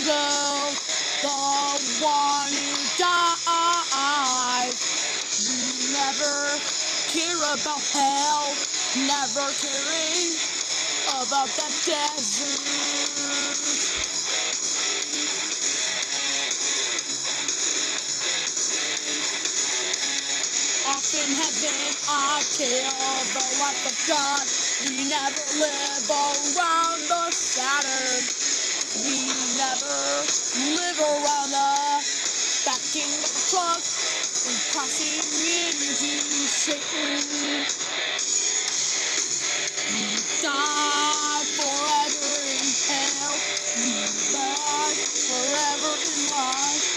angel, the one who died. We never care about hell, never caring about that desert. Off in heaven, I tell the life of God. We never live around the Saturn. We never live around the backing of the truck and crossing into Satan. We die forever in hell. We die forever in life.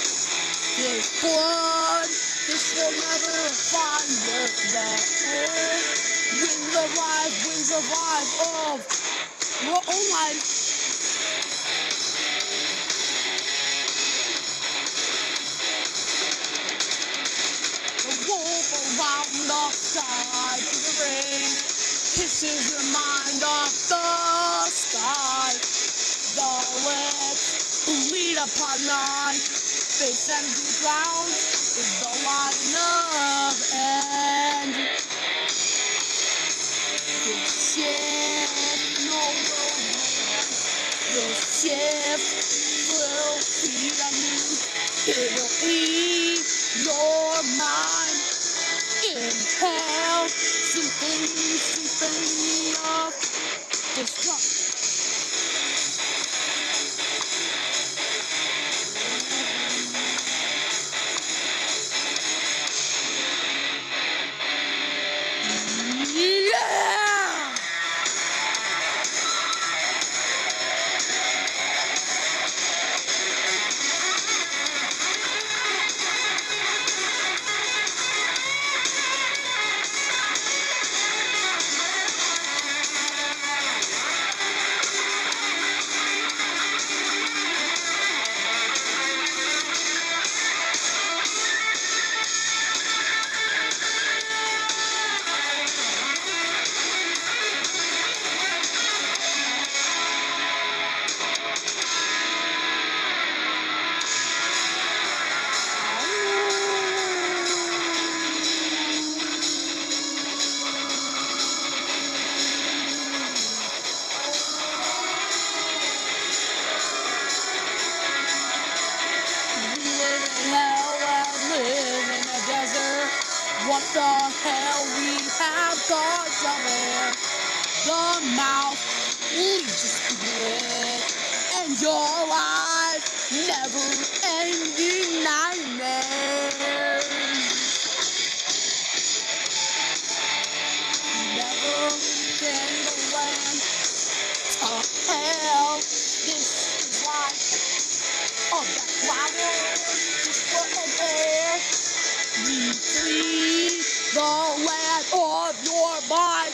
This blood, this will never find the earth. Winds of life of your own life. The wolf around the sky through the rain kisses your mind off the sky. The lips bleed upon my face and the ground is the line of end. The shift no will win. The shift will feed on you. It'll eat your mind. Inhale, symphony of destruction. What the hell, we have got somewhere. The mouth leads us to it, and your life never-ending nightmare. Never can the land to hell. This is life of that flower, just for a bear. We flee the land of your mind.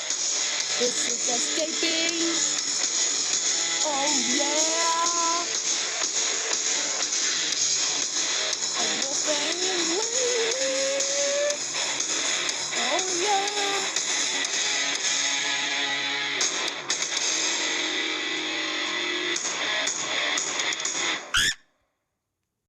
This is escaping. Oh yeah.